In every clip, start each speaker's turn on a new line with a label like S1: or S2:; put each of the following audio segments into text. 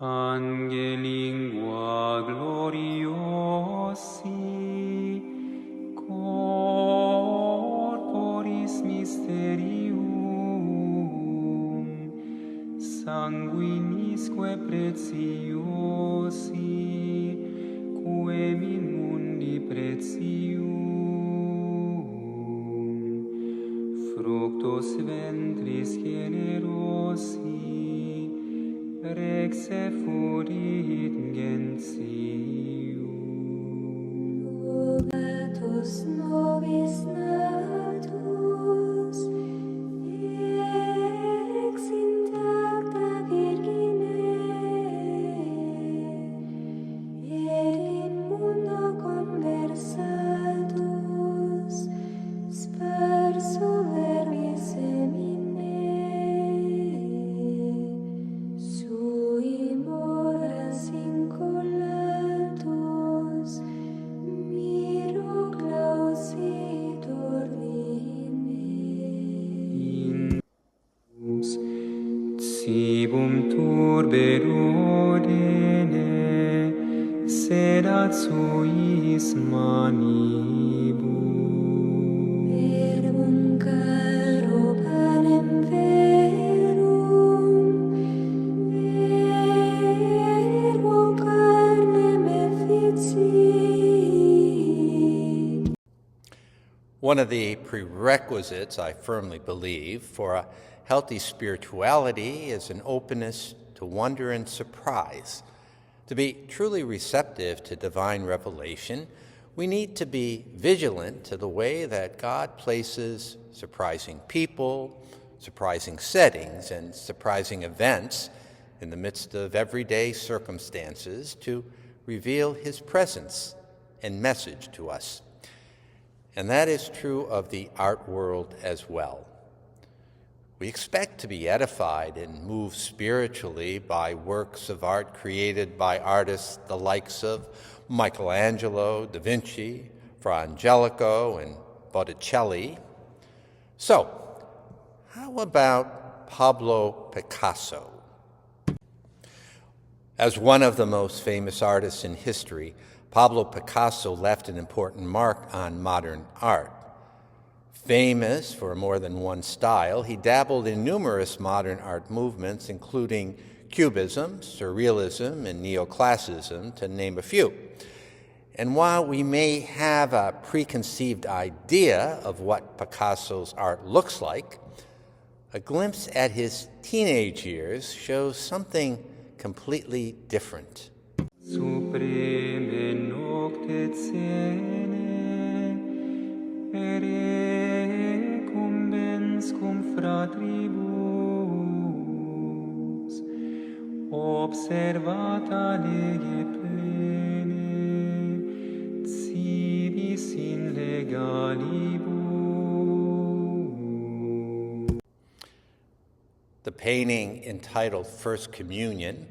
S1: Pange Lingua gloriosi, corporis mysterium, sanguinisque preciosi, quem in mundi pretium, fructus ventris generosi, Rex effurit gentium.
S2: Lobatus nobis natus, ex intacta Virgine, et in mundo conversatus, sparso verbi semine, sui moras incollatus, miro clausitor vime.
S1: Cibum turbe rodene, sedat suis manibus.
S2: Verbum caro panem verum, verbo carnem efficit.
S3: One of the prerequisites, I firmly believe, for a healthy spirituality is an openness to wonder and surprise. To be truly receptive to divine revelation, we need to be vigilant to the way that God places surprising people, surprising settings, and surprising events in the midst of everyday circumstances to reveal His presence and message to us. And that is true of the art world as well. We expect to be edified and moved spiritually by works of art created by artists the likes of Michelangelo, Da Vinci, Fra Angelico, and Botticelli. So, how about Pablo Picasso? As one of the most famous artists in history, Pablo Picasso left an important mark on modern art. Famous for more than one style, he dabbled in numerous modern art movements, including Cubism, Surrealism, and Neoclassicism, to name a few. And while we may have a preconceived idea of what Picasso's art looks like, a glimpse at his teenage years shows something completely different.
S1: Supreme nocte cene, recumbens cum fratribus, observata lege plene, civis in legalibus. The painting entitled First Communion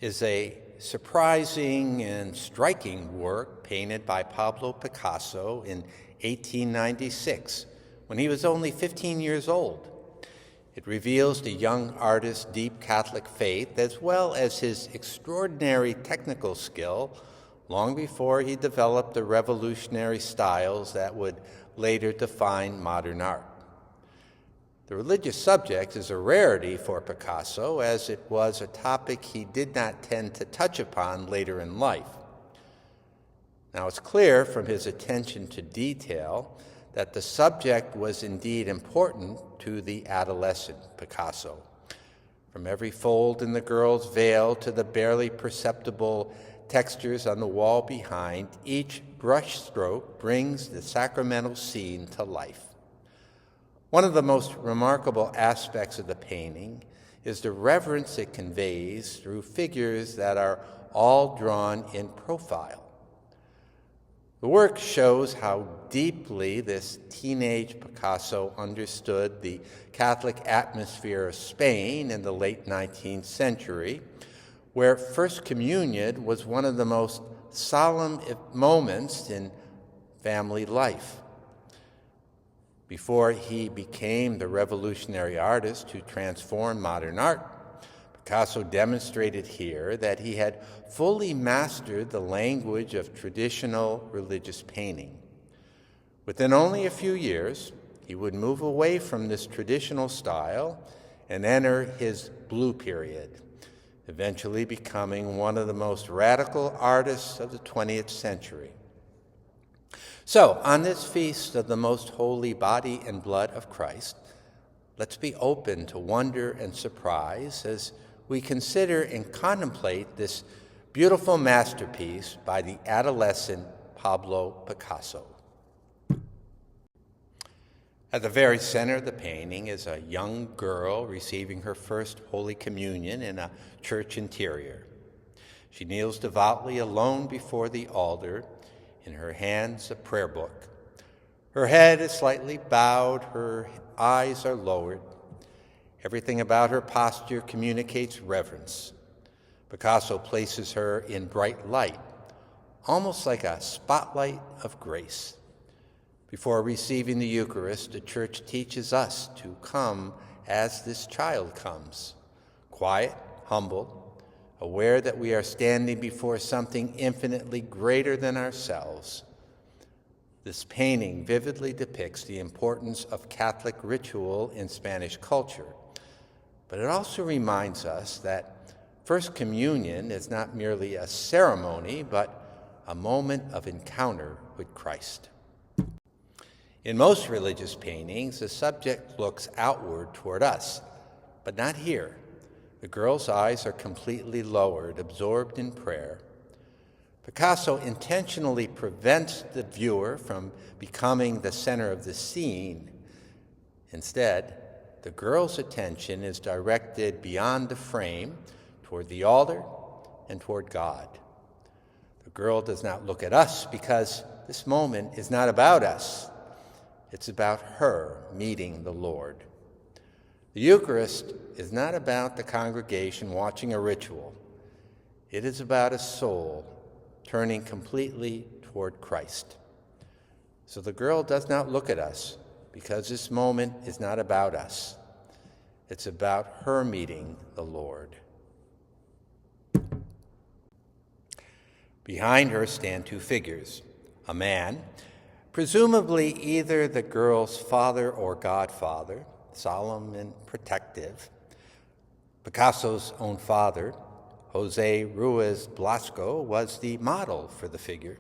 S1: is a surprising and striking work painted by Pablo Picasso in 1896, when he was only 15 years old. It reveals the young artist's deep Catholic faith as well as his extraordinary technical skill long before he developed the revolutionary styles that would later define modern art. The religious subject is a rarity for Picasso, as it was a topic he did not tend to touch upon later in life. Now, it's clear from his attention to detail that the subject was indeed important to the adolescent Picasso. From every fold in the girl's veil to the barely perceptible textures on the wall behind, each brushstroke brings the sacramental scene to life. One of the most remarkable aspects of the painting is the reverence it conveys through figures that are all drawn in profile. The work shows how deeply this teenage Picasso understood the Catholic atmosphere of Spain in the late 19th century, where First Communion was one of the most solemn moments in family life. Before he became the revolutionary artist who transformed modern art, Picasso demonstrated here that he had fully mastered the language of traditional religious painting. Within only a few years, he would move away from this traditional style and enter his blue period, eventually becoming one of the most radical artists of the 20th century. So, on this feast of the most holy body and blood of Christ, let's be open to wonder and surprise as we consider and contemplate this beautiful masterpiece by the adolescent Pablo Picasso. At the very center of the painting is a young girl receiving her first Holy Communion in a church interior. She kneels devoutly alone before the altar, in her hands a prayer book. Her head is slightly bowed, her eyes are lowered. Everything about her posture communicates reverence. Picasso places her in bright light, almost like a spotlight of grace. Before receiving the Eucharist, the Church teaches us to come as this child comes, quiet, humble, aware that we are standing before something infinitely greater than ourselves. This painting vividly depicts the importance of Catholic ritual in Spanish culture, but it also reminds us that First Communion is not merely a ceremony, but a moment of encounter with Christ. In most religious paintings, the subject looks outward toward us, but not here. The girl's eyes are completely lowered, absorbed in prayer. Picasso intentionally prevents the viewer from becoming the center of the scene. Instead, the girl's attention is directed beyond the frame, toward the altar and toward God. The girl does not look at us because this moment is not about us. It's about her meeting the Lord. The Eucharist is not about the congregation watching a ritual. It is about a soul turning completely toward Christ. So the girl does not look at us because this moment is not about us. It's about her meeting the Lord. Behind her stand two figures, a man, presumably either the girl's father or godfather, solemn and protective. Picasso's own father, Jose Ruiz Blasco, was the model for the figure.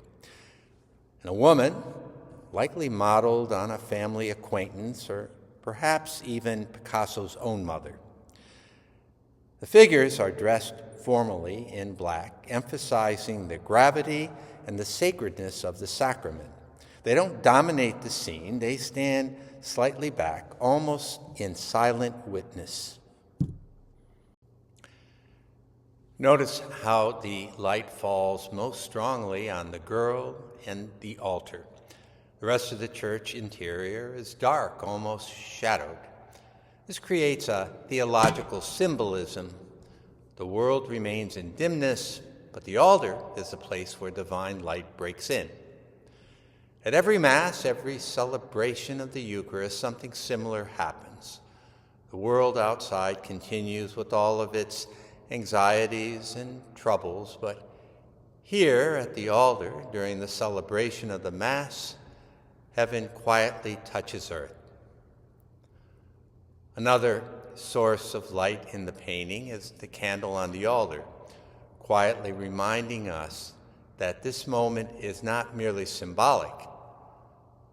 S1: And a woman, likely modeled on a family acquaintance or perhaps even Picasso's own mother. The figures are dressed formally in black, emphasizing the gravity and the sacredness of the sacrament. They don't dominate the scene, they stand slightly back, almost in silent witness. Notice how the light falls most strongly on the girl and the altar. The rest of the church interior is dark, almost shadowed. This creates a theological symbolism. The world remains in dimness, but the altar is the place where divine light breaks in. At every Mass, every celebration of the Eucharist, something similar happens. The world outside continues with all of its anxieties and troubles, but here at the altar, during the celebration of the Mass, heaven quietly touches earth. Another source of light in the painting is the candle on the altar, quietly reminding us that this moment is not merely symbolic.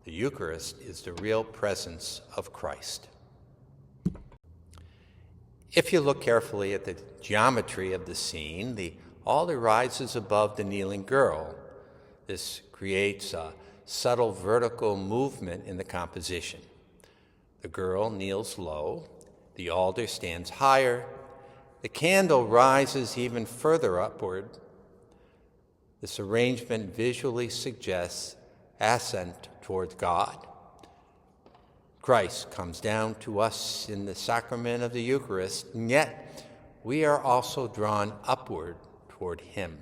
S1: The Eucharist is the real presence of Christ. If you look carefully at the geometry of the scene, the altar rises above the kneeling girl. This creates a subtle vertical movement in the composition. The girl kneels low, the altar stands higher, the candle rises even further upward. This arrangement visually suggests ascent towards God. Christ comes down to us in the sacrament of the Eucharist, and yet we are also drawn upward toward Him.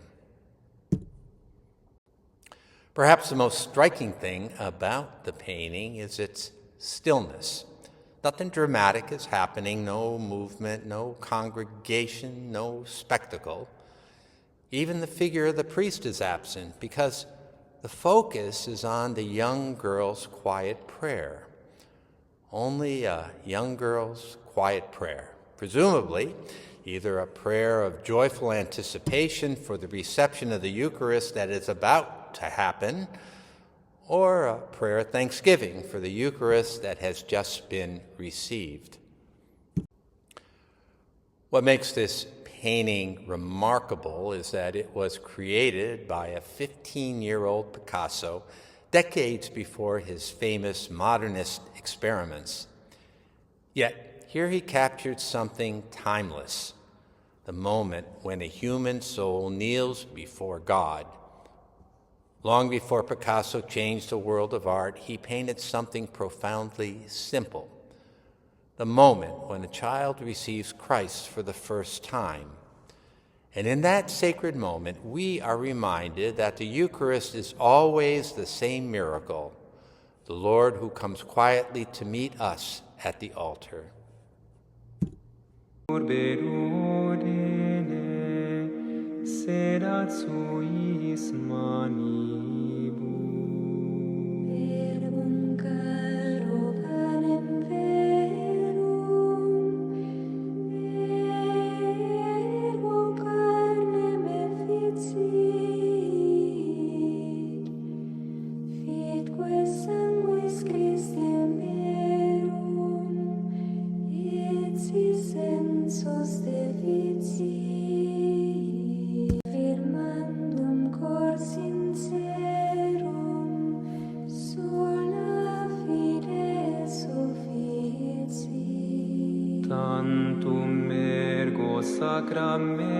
S1: Perhaps the most striking thing about the painting is its stillness. Nothing dramatic is happening, no movement, no congregation, no spectacle. Even the figure of the priest is absent because the focus is on the young girl's quiet prayer. Only a young girl's quiet prayer. Presumably, either a prayer of joyful anticipation for the reception of the Eucharist that is about to happen, or a prayer of thanksgiving for the Eucharist that has just been received. What makes this painting remarkable is that it was created by a 15-year-old Picasso decades before his famous modernist experiments. Yet, here he captured something timeless, the moment when a human soul kneels before God. Long before Picasso changed the world of art, he painted something profoundly simple, the moment when a child receives Christ for the first time. And in that sacred moment, we are reminded that the Eucharist is always the same miracle, the Lord who comes quietly to meet us at the altar.
S2: Verbum caro panem verum, ergo carnem efficit, fitque sanguis Christi merum, et si sensus deficit, firmandum cor sincerum, sola fide sufficit.
S4: Tantum ergo sacramentum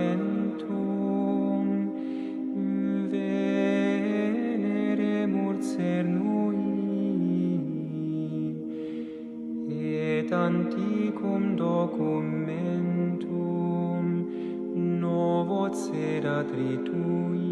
S4: veneremur cernui, et antiquum documentum novo cedat ritui.